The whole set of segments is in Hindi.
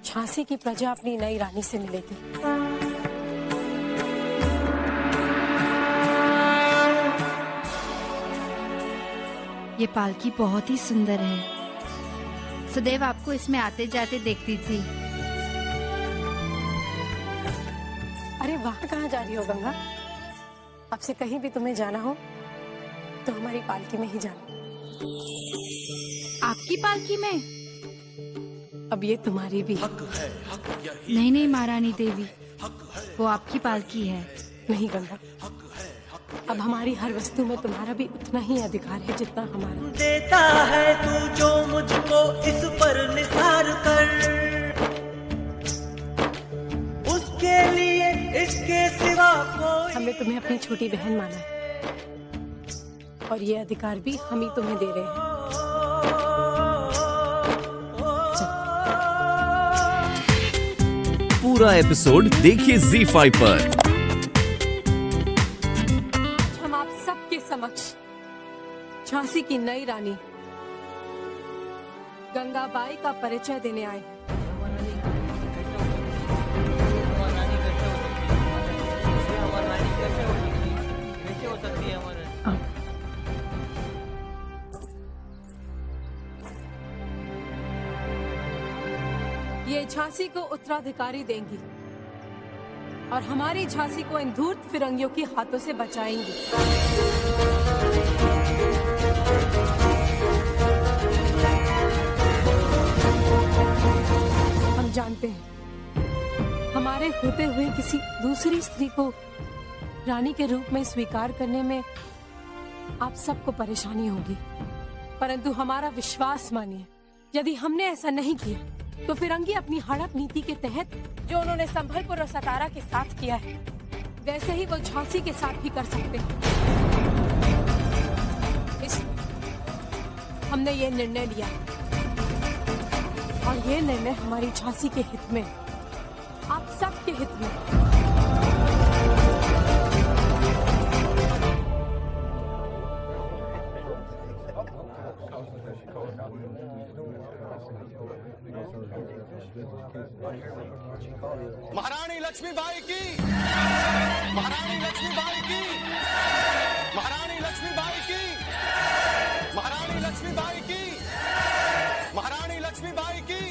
झांसी की प्रजा अपनी नई रानी से मिलेगी। ये पालकी बहुत ही सुंदर है। सदैव आपको इसमें आते जाते देखती थी। अरे वहाँ कहाँ जा रही हो गंगा? अब से कहीं भी तुम्हें जाना हो तो हमारी पालकी में ही जाना। आपकी पालकी में? अब ये तुम्हारी भी है। नहीं नहीं महारानी देवी, वो आपकी पालकी है। नहीं गंगा, अब हमारी हर वस्तु में तुम्हारा भी उतना ही अधिकार है जितना हमारा। देता है तू जो मुझको इस पर निसार कर, उसके लिए इसके सिवा कोई। हमने तुम्हें अपनी छोटी बहन माना है और ये अधिकार भी हम ही तुम्हें दे रहे हैं। पूरा एपिसोड देखिए ZEE5 पर। हम आप सबके समक्ष झांसी की नई रानी गंगाबाई का परिचय देने आए। ये झांसी को उत्तराधिकारी देंगी और हमारी झांसी को इन धूर्त फिरंगियों के हाथों से बचाएंगी। हम जानते हैं हमारे होते हुए किसी दूसरी स्त्री को रानी के रूप में स्वीकार करने में आप सबको परेशानी होगी, परंतु हमारा विश्वास मानिए, यदि हमने ऐसा नहीं किया तो फिरंगी अपनी हड़प नीति के तहत जो उन्होंने संभलपुर और सतारा के साथ किया है वैसे ही वो झांसी के साथ भी कर सकते हैं। हमने ये निर्णय लिया और ये निर्णय हमारी झांसी के हित में, आप सबके हित में। महारानी लक्ष्मीबाई की, महारानी लक्ष्मीबाई की, महारानी लक्ष्मीबाई की, महारानी लक्ष्मीबाई की, महारानी लक्ष्मीबाई की।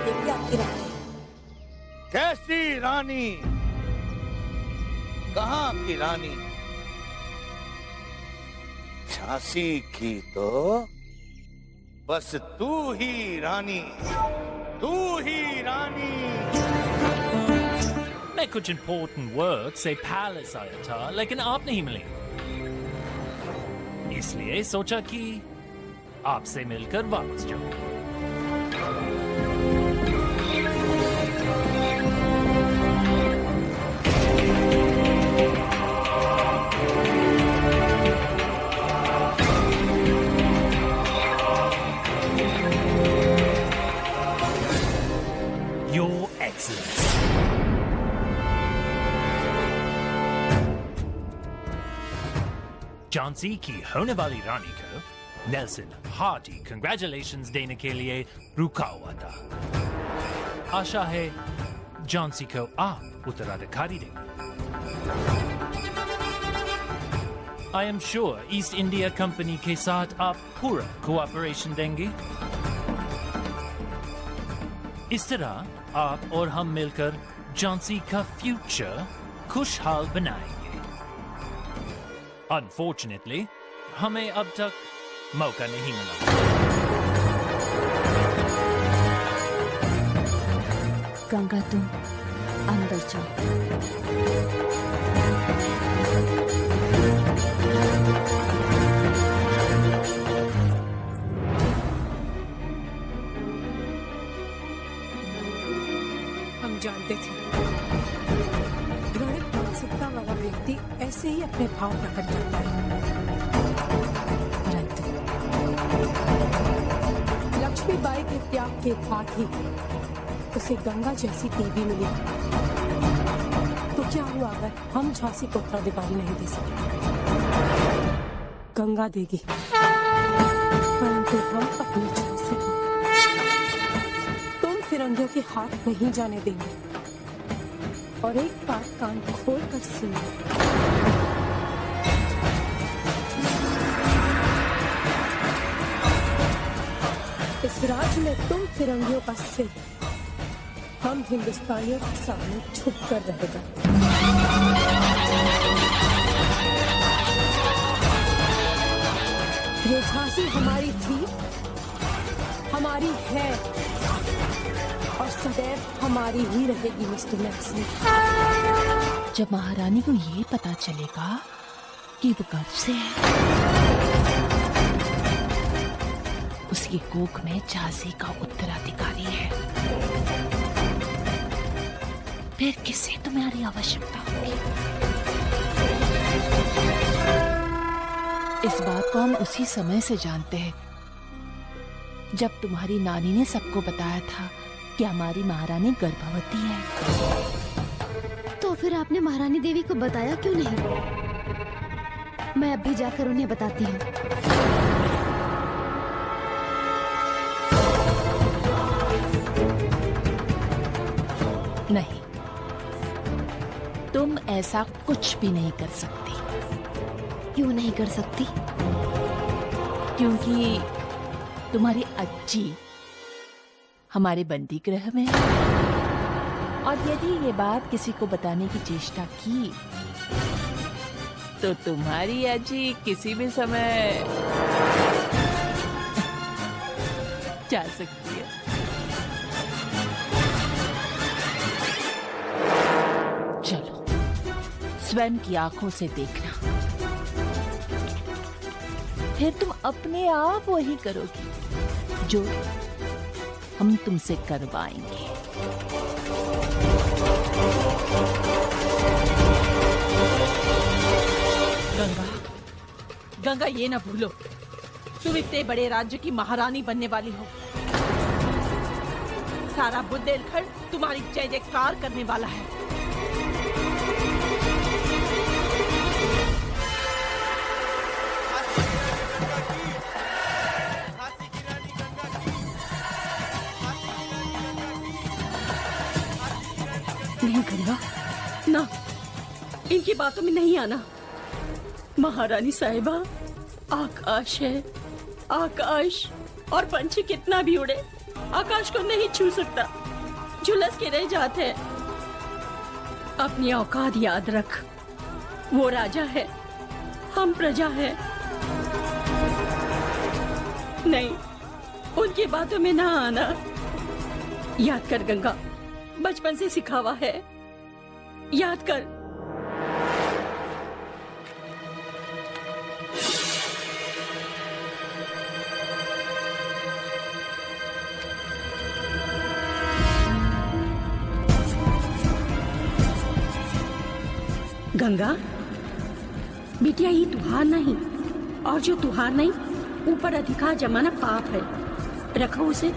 ये भी आपकी रानी है। कैसी रानी? कहाँ की रानी? झांसी की तो बस तू ही रानी, तू ही रानी। मैं कुछ इम्पोर्टेंट वर्ड से पैलेस आया था लेकिन आप नहीं मिले, इसलिए सोचा कि आपसे मिलकर वापस जाऊं। Your Excellency. झांसी की होने वाली रानी को नेल्सन हार्टी कंग्रेचुलेशंस देने के लिए रुका हुआ था। आशा है झांसी को आप उत्तराधिकारी देंगे। I am sure east India company के साथ आप पूरा कोऑपरेशन देंगे। इस तरह आप और हम मिलकर झांसी का फ्यूचर खुशहाल बनाएंगे। अनफॉर्चुनेटली हमें अब तक मौका नहीं मिला। गंगा तुम अंदर जाओ। हम जानते थे घृणित मानसिकता वाला व्यक्ति ऐसे ही अपने भाव प्रकट करता है, परंतु लक्ष्मीबाई के त्याग के बाद ही उसे गंगा जैसी देवी मिली। तो क्या हुआ अगर हम झांसी को उत्तराधिकारी नहीं दे सके? गंगा देगी, परंतु हम अपनी झांसी को तुम फिरंगियों के हाथ नहीं जाने देंगे। और एक बात कान खोल कर सुनो, इस राज में तुम फिरंगियों का सिर हम हिंदुस्तानियों के सामने झुक कर रहेगा। ये झांसी हमारी थी, हमारी है और सदैव हमारी ही रहेगी मिस्टर नेल्सन। जब महारानी को ये पता चलेगा कि वो गर्भ से है, उसकी कोख में झांसी का उत्तराधिकारी है, फिर किसे तुम्हारी आवश्यकता होगी? इस बात को हम उसी समय से जानते हैं जब तुम्हारी नानी ने सबको बताया था कि हमारी महारानी गर्भवती है। तो फिर आपने महारानी देवी को बताया क्यों नहीं? मैं अभी जाकर उन्हें बताती हूँ। नहीं, तुम ऐसा कुछ भी नहीं कर सकती। क्यों नहीं कर सकती? क्योंकि तुम्हारी अज्जी हमारे बंदी गृह में है, और यदि ये बात किसी को बताने की चेष्टा की तो तुम्हारी अज्जी किसी भी समय जा सकती है। चलो, स्वयं की आंखों से देखना, फिर तुम अपने आप वही करोगी जो हम तुमसे करवाएंगे। गंगा, गंगा ये ना भूलो, तुम इतने बड़े राज्य की महारानी बनने वाली हो। सारा बुंदेलखंड तुम्हारी जय जयकार करने वाला है। नहीं गंगा, ना, इनकी बातों में नहीं आना। महारानी साहिबा, आकाश है, आकाश, और पंछी कितना भी उड़े आकाश को नहीं छू सकता, झुलस के रह जाते हैं। अपनी औकात याद रख, वो राजा है, हम प्रजा है। नहीं, उनकी बातों में ना आना। याद कर गंगा, बचपन से सिखावा है, याद कर। गंगा बिटिया, ये तुहार नहीं, और जो तुहार नहीं ऊपर अधिकार जमाना पाप है। रखो उसे।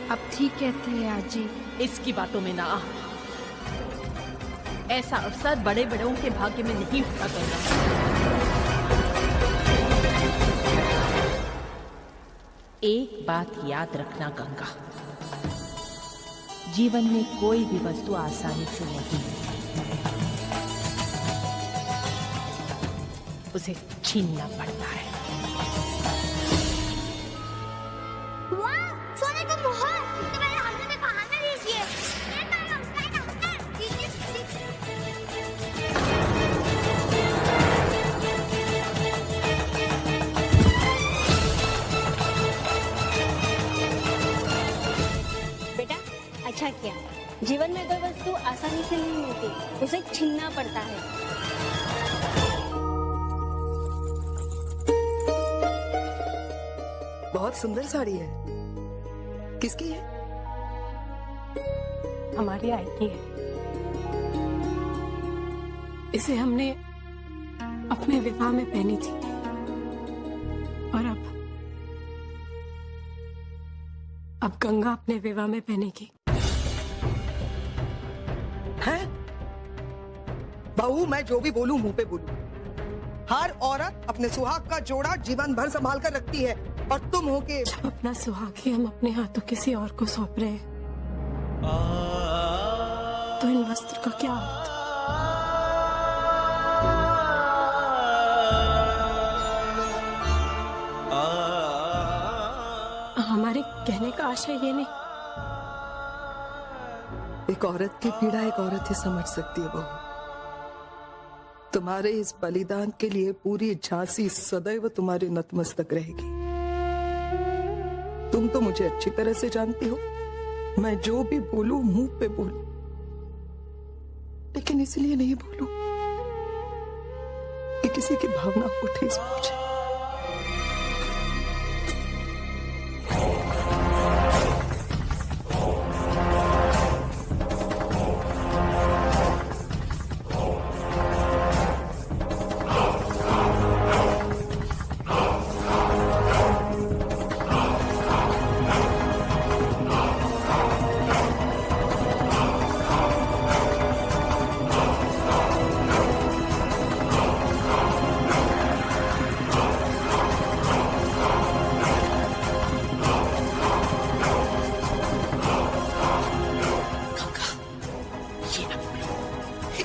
आप ठीक कहते हैं आजी। इसकी बातों में ना आ। ऐसा अवसर बड़े बड़ों के भाग्य में नहीं होता गंगा। एक बात याद रखना गंगा, जीवन में कोई भी वस्तु आसानी से नहीं मिलती, उसे छीनना पड़ता है। सोने का मोहर, इसके पहले हमने भी बहाना दीजिए। बेटा, अच्छा किया। जीवन में कोई वस्तु आसानी से नहीं मिलती, उसे छीनना पड़ता है। बहुत सुंदर साड़ी है। किसकी है? हमारी आई की है। इसे हमने अपने विवाह में पहनी थी और अब गंगा अपने विवाह में पहनेगी। हैं? बहू, मैं जो भी बोलूं मुंह पे बोलूं। हर औरत अपने सुहाग का जोड़ा जीवन भर संभाल कर रखती है, और तुम हो के जब अपना सुहाग ही हम अपने हाथों किसी और को सौंप रहे हैं, तो इन वस्त्र का क्या अर्थ? हमारे कहने का आशय ये नहीं। एक औरत की पीड़ा एक औरत ही समझ सकती है बहू। तुम्हारे इस बलिदान के लिए पूरी झांसी सदैव तुम्हारे नतमस्तक रहेगी। तुम तो मुझे अच्छी तरह से जानती हो, मैं जो भी बोलूं मुंह पे बोलूं, लेकिन इसलिए नहीं बोलूं कि किसी की भावना को ठेस पहुंचे।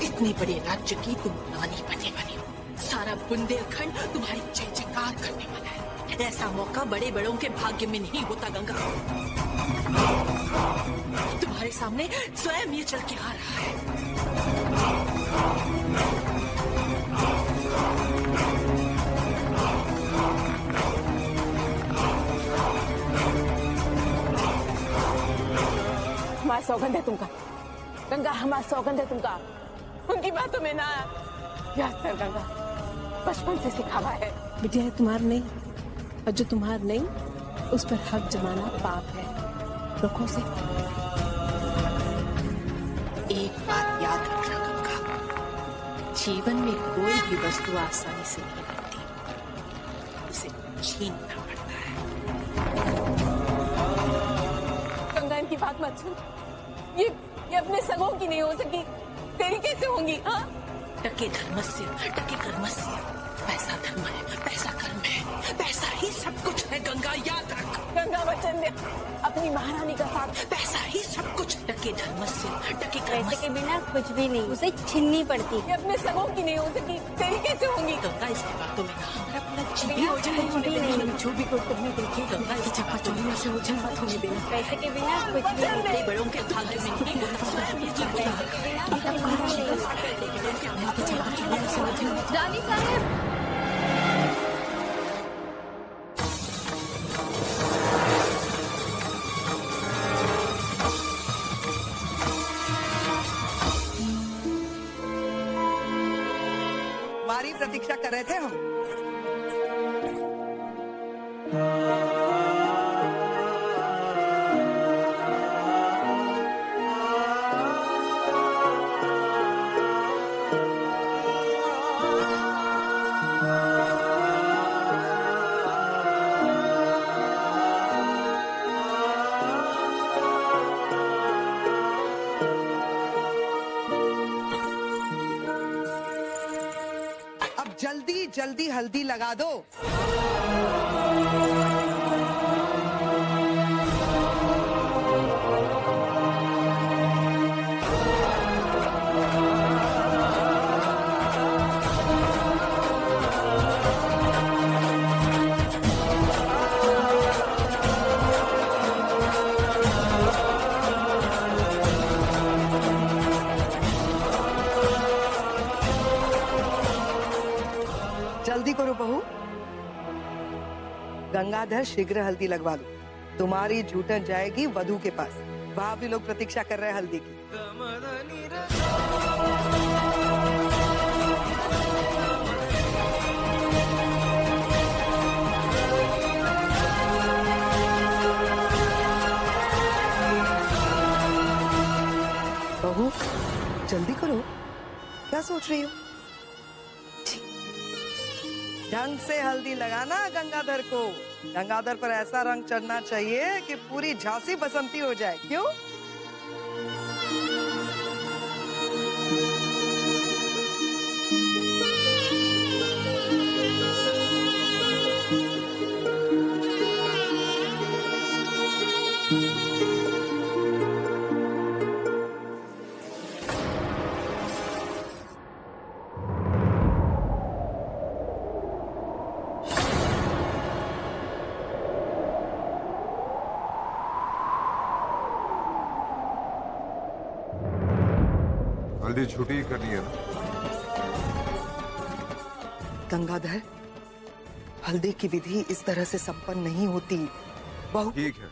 इतने बड़े राज्य की तुम रानी बनने वाली हो। सारा बुंदेलखंड तुम्हारी जय जयकार करने वाला है। ऐसा मौका बड़े बड़ों के भाग्य में नहीं होता गंगा। तुम्हारे सामने स्वयं ये चल के आ रहा है। हमारा सौगंध है तुमका गंगा, हमारा सौगंध है तुमका। उनकी बातों में ना याद कर गंगा, बचपन से सिखावा है। बिटिया तुम्हार नहीं, और जो तुम्हार नहीं उस पर हक जमाना पाप है। रखो से। एक बात याद रखना गंगा, जीवन में कोई भी वस्तु आसानी से नहीं मिलती, उसे छीनना पड़ता है। गंगा, इनकी बात मत सुन। ये अपने सगों की नहीं हो सकी, तेरी कैसे होंगी? हाँ, टके धर्मस्य, टके कर्मस्य। पैसा धर्म है, पैसा कर्म है, पैसा ही सब कुछ है गंगा, याद रख। गंगा वचन दे अपनी महारानी का साथ। पैसा ही सब कुछ। टके धर्मस्य, टके पैसे के बिना कुछ भी नहीं, उसे छीननी पड़ती। ये अपने सगों की नहीं हो सकी, तेरी कैसे होंगी? गंगा, इसकी बातों में हमारा पूरा जीवन हो जाए। जो भी कोई तुम्हें देखे गंगा, इस चक्का चोरी में से उलझन मत होने देना। पैसे के बिना कुछ भी नहीं। बड़े बड़ों के भाग्य में नहीं होता, स्वयं ये जीवन रानी साहब, हमारी प्रतीक्षा कर रहे थे हम। जल्दी जल्दी हल्दी लगा दो। जल्दी करो बहू। गंगाधर शीघ्र हल्दी लगवा लो। तुम्हारी झूठन जाएगी वधू के पास। वहां भी लोग प्रतीक्षा कर रहे हैं हल्दी की। बहू जल्दी करो, क्या सोच रही हो? ढंग से हल्दी लगाना गंगाधर को। गंगाधर पर ऐसा रंग चढ़ना चाहिए कि पूरी झांसी बसंती हो जाए। क्यों? हल्दी छुट्टी ही करनी है ना? गंगाधर, हल्दी की विधि इस तरह से संपन्न नहीं होती। बहुत ठीक है,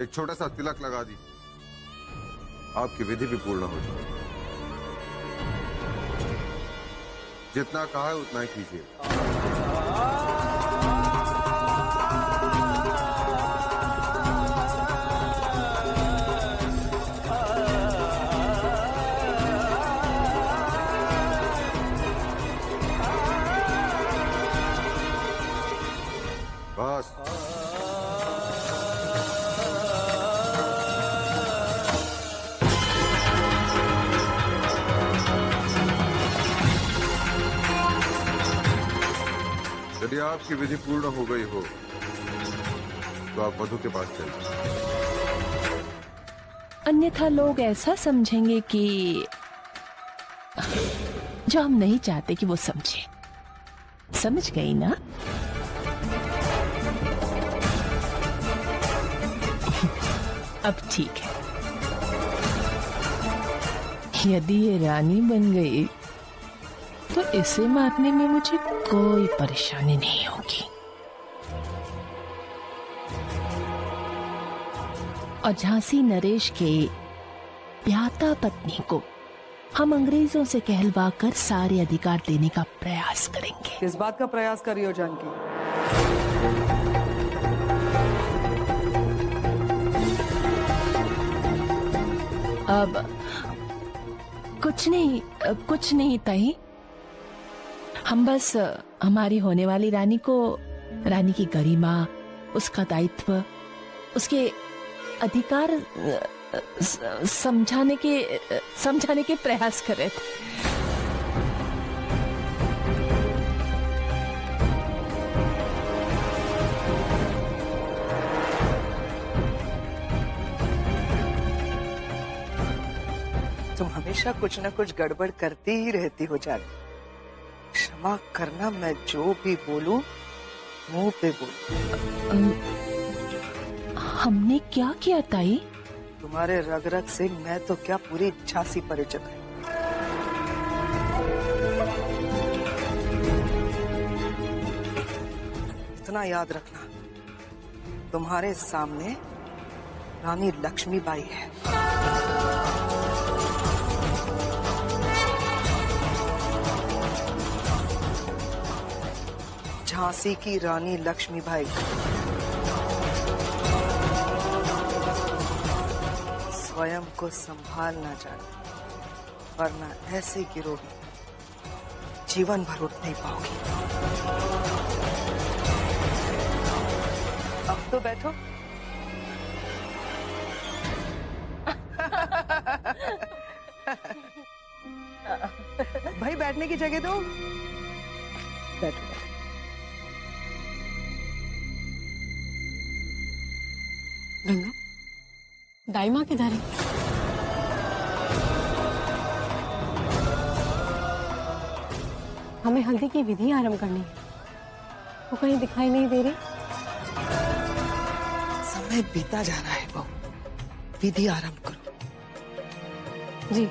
एक छोटा सा तिलक लगा दी, आपकी विधि भी पूर्ण हो जाए। जितना कहा है उतना ही कीजिए। बस। यदि आपकी विधि पूर्ण हो गई हो तो आप मधु के पास चलिए। अन्यथा लोग ऐसा समझेंगे कि जो हम नहीं चाहते कि वो समझे। समझ गई ना? अब ठीक है। यदि ये रानी बन गई तो इसे मारने में मुझे कोई परेशानी नहीं होगी। और झांसी नरेश के ब्याता पत्नी को हम अंग्रेजों से कहलवा कर सारे अधिकार देने का प्रयास करेंगे। किस बात का प्रयास कर रही हो जानकी? अब कुछ नहीं ताई। हम बस हमारी होने वाली रानी को, रानी की गरिमा, उसका दायित्व, उसके अधिकार समझाने के प्रयास कर रहे थे। तुम हमेशा कुछ न कुछ गड़बड़ करती ही रहती हो जानकी। क्षमा करना, मैं जो भी बोलूं मुंह पे बोलूं। हमने क्या किया ताई? तुम्हारे रग रग से मैं तो क्या पूरी झांसी परिचित है। इतना याद रखना, तुम्हारे सामने रानी लक्ष्मीबाई है। झांसी की रानी लक्ष्मीबाई। स्वयं को संभाल ना जाने, वरना ऐसे गिरोगी जीवन भर उठ नहीं पाओगी। अब तो बैठो। भाई बैठने की जगह दो। बैठो। गंगा, दाई किधर है? हमें हल्दी की विधि आरंभ करनी है, वो कहीं दिखाई नहीं दे रही। समय बीता जा रहा है बहू, विधि आरंभ करो। जी।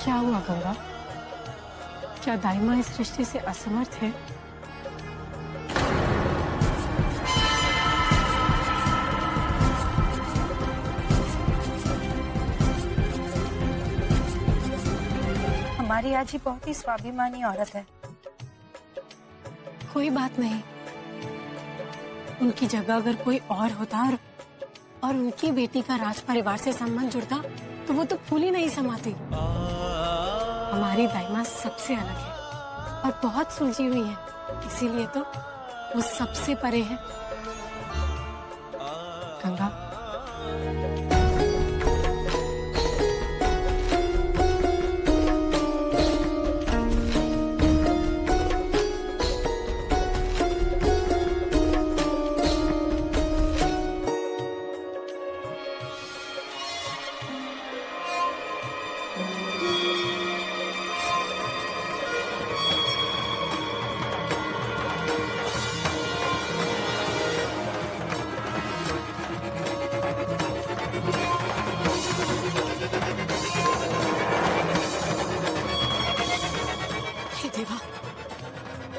क्या हुआ गंगा? क्या दाई माँ इस रिश्ते से असमर्थ है? हमारी आजी बहुत ही स्वाभिमानी औरत है। कोई बात नहीं, उनकी जगह अगर कोई और होता और उनकी बेटी का राज परिवार से संबंध जुड़ता तो वो तो फूल ही नहीं समाती। हमारी दाइमा सबसे अलग है और बहुत सुलझी हुई है, इसीलिए तो वो सबसे परे है। गंगा,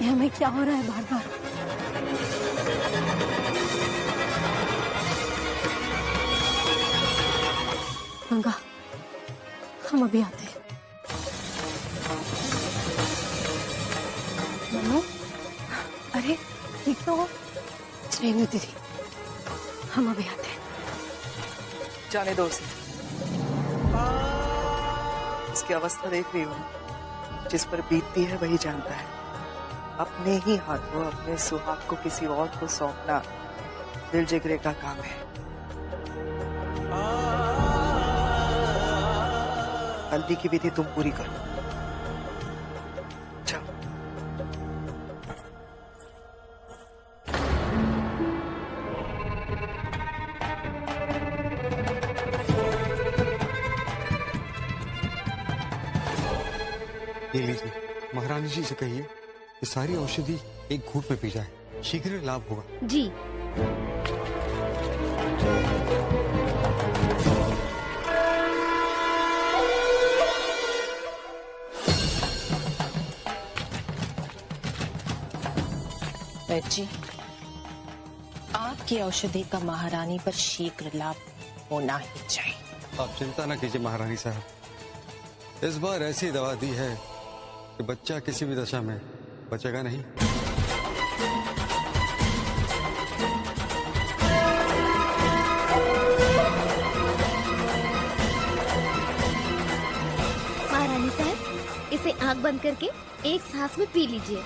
ये हमें क्या हो रहा है बार बार? गंगा, हम अभी आते हैं। मनु, अरे ठीक तो हो? रेनू दीदी, हम अभी आते हैं। जाने दो उसे। उसकी अवस्था देख रही हूँ, जिस पर बीतती है वही जानता है। अपने ही हाथों अपने सुहाग को किसी और को सौंपना दिल जिगरे का काम है। हल्दी की विधि तुम पूरी करो। जाओ। ये लीजिए, महारानी जी से कहिए ये सारी औषधि एक घूंट में पी जाए, शीघ्र लाभ होगा। जी। जी, आपकी औषधि का महारानी पर शीघ्र लाभ होना ही चाहिए। आप चिंता न कीजिए महारानी साहब, इस बार ऐसी दवा दी है कि बच्चा किसी भी दशा में बचेगा नहीं। महारानी साहब, इसे आंख बंद करके एक सांस में पी लीजिए।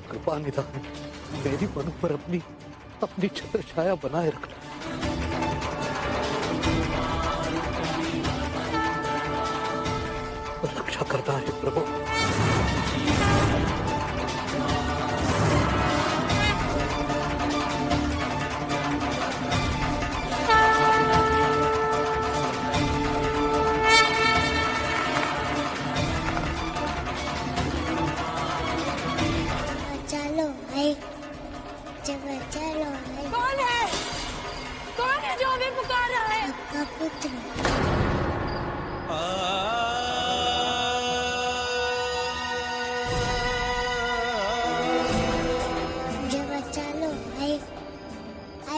कृपा निधान मेरी मनु पर अपनी छत्र छाया बनाए रखना। रक्षा करना है प्रभु।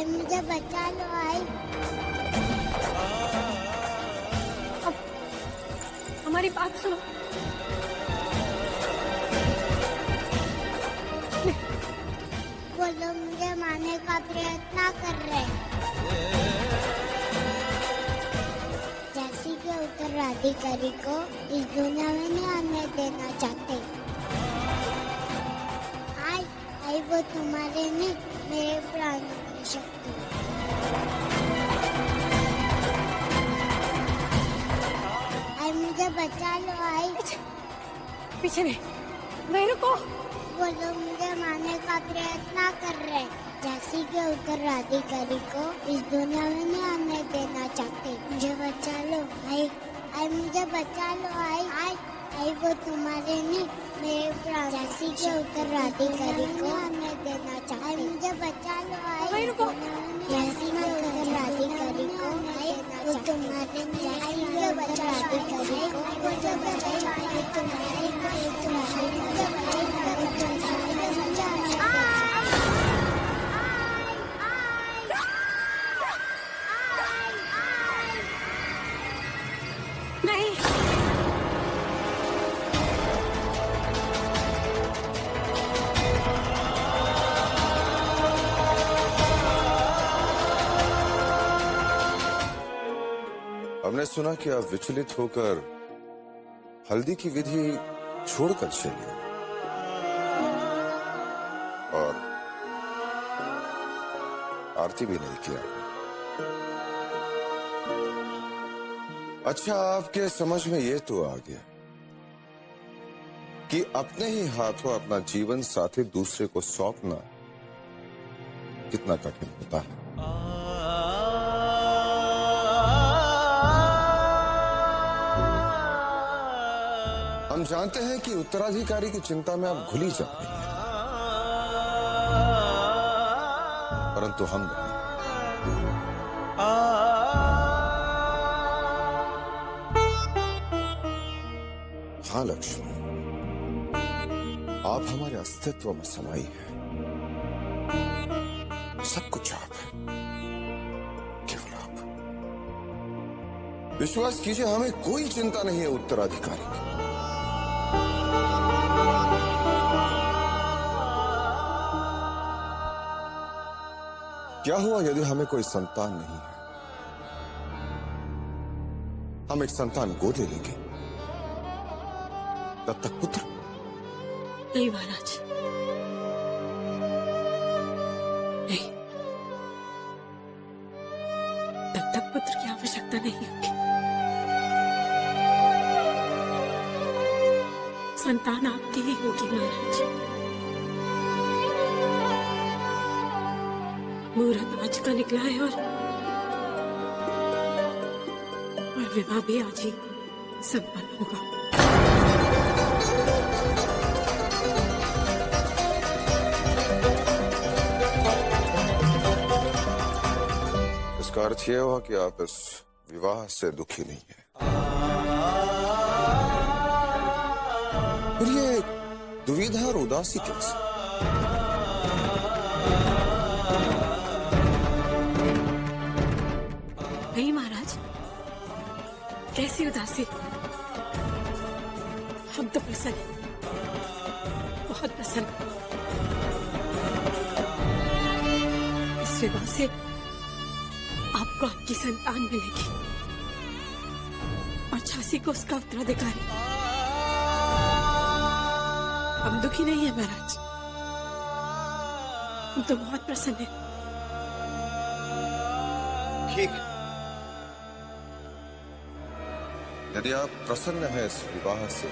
मुझे बचा लो आई। अब हमारी बात सुनो। वो लोग मुझे मारने का प्रयत्न कर रहे, जैसी के उत्तराधिकारी को इस दुनिया में नहीं आने देना चाहते। आई वो तुम्हारे नहीं, मेरे प्राण की शक्ति। आई मुझे बचा लो आई। पीछे नहीं रुको। वो लोग मुझे मारने का प्रयत्न कर रहे, जैसी के उत्तराधिकारी को इस दुनिया में नहीं आने देना चाहते। मुझे बचा लो आई। आई मुझे बचा लो आई। आई वो तुम्हारे नहीं मेरे प्राण जैसी के उत्तराधिकारी को हमें देना चाहते। मुझे बचा लो आई जैसी के उत्तराधिकारी को वो तुम्हारे जैसी के उत्तराधिकारी को मुझे बचा लो तुम्हारे नहीं हमने सुना कि आप विचलित होकर हल्दी की विधि छोड़कर चली और आरती भी नहीं किया। अच्छा, आपके समझ में ये तो आ गया कि अपने ही हाथों अपना जीवन साथी दूसरे को सौंपना कितना कठिन होता है। हम जानते हैं कि उत्तराधिकारी की चिंता में आप घुली जा रही हैं, परंतु हम नहीं। हाँ लक्ष्मी, आप हमारे अस्तित्व में समाई है। सब कुछ आप है, केवल आप। विश्वास कीजिए, हमें कोई चिंता नहीं है उत्तराधिकारी की। क्या हुआ यदि हमें कोई संतान नहीं है? हम एक संतान गोद ले लेंगे। दत्तक पुत्र? नहीं महाराज, नहीं, दत्तक पुत्र की आवश्यकता नहीं होगी। संतान आपकी ही होगी महाराज। मुहूर्त आज का निकला है और विवाह भी आज ही संपन्न होगा। इसका अर्थ यह हुआ कि आप इस विवाह से दुखी नहीं है। और ये दुविधा और उदासी कैसे? नहीं महाराज, कैसी उदासी? हम तो प्रसन्न हैं, बहुत प्रसन्न। इस विवाह से आपको आपकी संतान मिलेगी और झांसी को उसका उत्तराधिकारी। हम दुखी नहीं है महाराज, हम तो बहुत प्रसन्न हैं। ठीक, यदि आप प्रसन्न हैं इस विवाह से,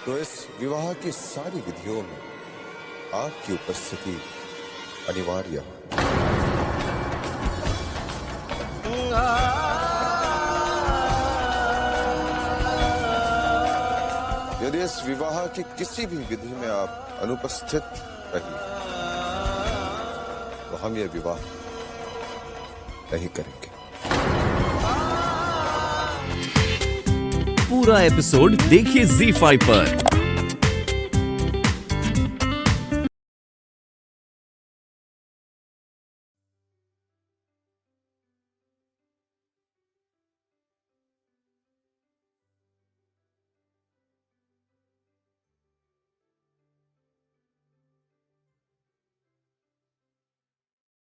तो इस विवाह की सारी विधियों में आपकी उपस्थिति अनिवार्य है। यदि इस विवाह की किसी भी विधि में आप अनुपस्थित रही, तो हम यह विवाह नहीं करेंगे। पूरा एपिसोड देखिए ZEE5 पर।